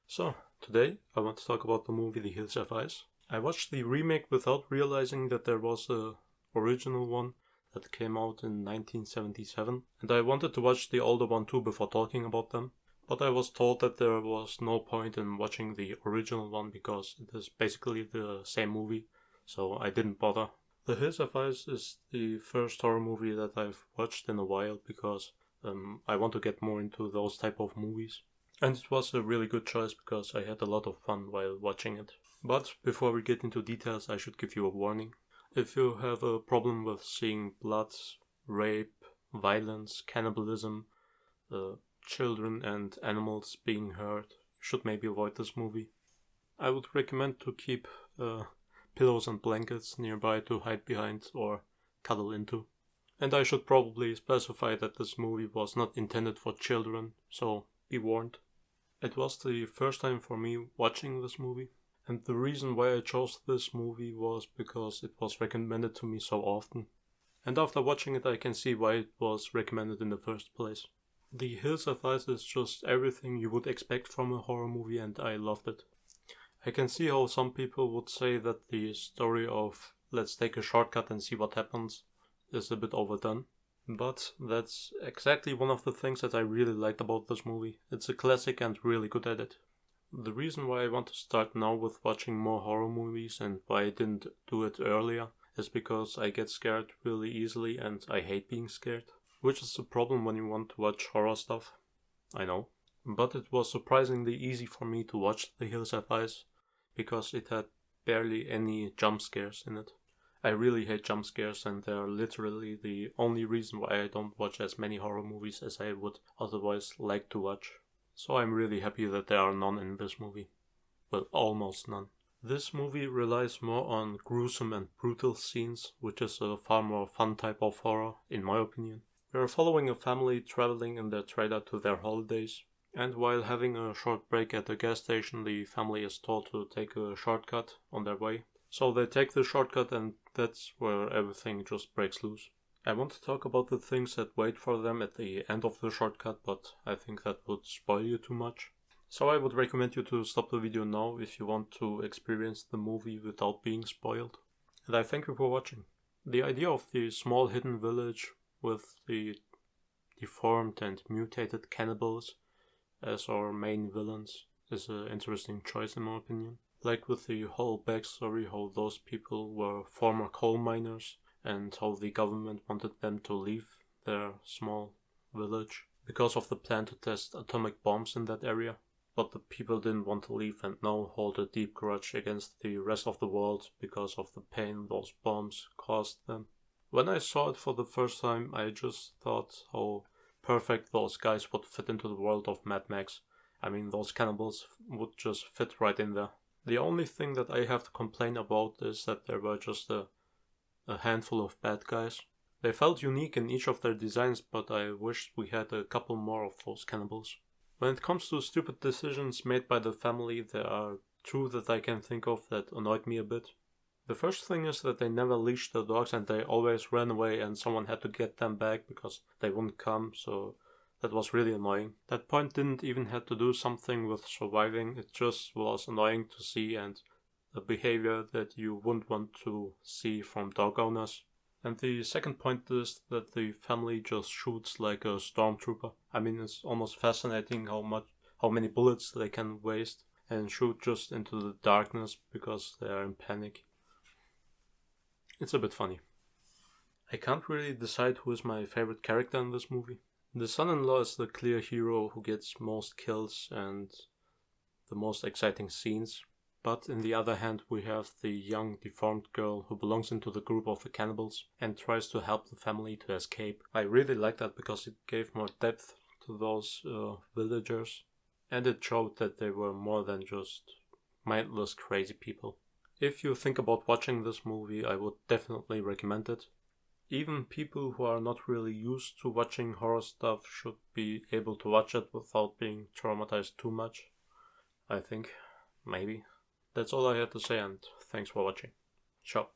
So, today I want to talk about the movie The Hills Have Eyes. I watched the remake without realizing that there was a original one that came out in 1977, and I wanted to watch the older one too before talking about them. But I was told that there was no point in watching the original one because it is basically the same movie, so I didn't bother. The Hills Have Eyes is the first horror movie that I've watched in a while because I want to get more into those type of movies. And it was a really good choice because I had a lot of fun while watching it. But before we get into details, I should give you a warning. If you have a problem with seeing blood, rape, violence, cannibalism, children and animals being hurt, you should maybe avoid this movie. I would recommend to keep pillows and blankets nearby to hide behind or cuddle into. And I should probably specify that this movie was not intended for children, so be warned. It was the first time for me watching this movie, and the reason why I chose this movie was because it was recommended to me so often. And after watching it, I can see why it was recommended in the first place. The Hills Have Eyes is just everything you would expect from a horror movie, and I loved it. I can see how some people would say that the story of let's take a shortcut and see what happens is a bit overdone. But that's exactly one of the things that I really liked about this movie. It's a classic and really good at it. The reason why I want to start now with watching more horror movies and why I didn't do it earlier is because I get scared really easily and I hate being scared. Which is a problem when you want to watch horror stuff. I know. But it was surprisingly easy for me to watch The Hills Have Eyes because it had barely any jump scares in it. I really hate jump scares, and they are literally the only reason why I don't watch as many horror movies as I would otherwise like to watch. So I'm really happy that there are none in this movie. Well, almost none. This movie relies more on gruesome and brutal scenes, which is a far more fun type of horror, in my opinion. We are following a family traveling in their trailer to their holidays, and while having a short break at a gas station, the family is told to take a shortcut on their way. So they take the shortcut, and that's where everything just breaks loose. I want to talk about the things that wait for them at the end of the shortcut, but I think that would spoil you too much. So I would recommend you to stop the video now if you want to experience the movie without being spoiled. And I thank you for watching. The idea of the small hidden village with the deformed and mutated cannibals as our main villains is an interesting choice in my opinion. Like with the whole backstory, how those people were former coal miners and how the government wanted them to leave their small village because of the plan to test atomic bombs in that area. But the people didn't want to leave and now hold a deep grudge against the rest of the world because of the pain those bombs caused them. When I saw it for the first time, I just thought how perfect those guys would fit into the world of Mad Max. I mean, those cannibals would just fit right in there. The only thing that I have to complain about is that there were just a handful of bad guys. They felt unique in each of their designs, but I wished we had a couple more of those cannibals. When it comes to stupid decisions made by the family, there are two that I can think of that annoyed me a bit. The first thing is that they never leashed the dogs and they always ran away and someone had to get them back because they wouldn't come, so that was really annoying. That point didn't even have to do something with surviving, it just was annoying to see and a behavior that you wouldn't want to see from dog owners. And the second point is that the family just shoots like a stormtrooper. I mean, it's almost fascinating how many bullets they can waste and shoot just into the darkness because they are in panic. It's a bit funny. I can't really decide who is my favorite character in this movie. The son-in-law is the clear hero who gets most kills and the most exciting scenes. But in the other hand, we have the young deformed girl who belongs into the group of the cannibals and tries to help the family to escape. I really like that because it gave more depth to those villagers, and it showed that they were more than just mindless crazy people. If you think about watching this movie, I would definitely recommend it. Even people who are not really used to watching horror stuff should be able to watch it without being traumatized too much. I think. Maybe. That's all I had to say, and thanks for watching. Ciao.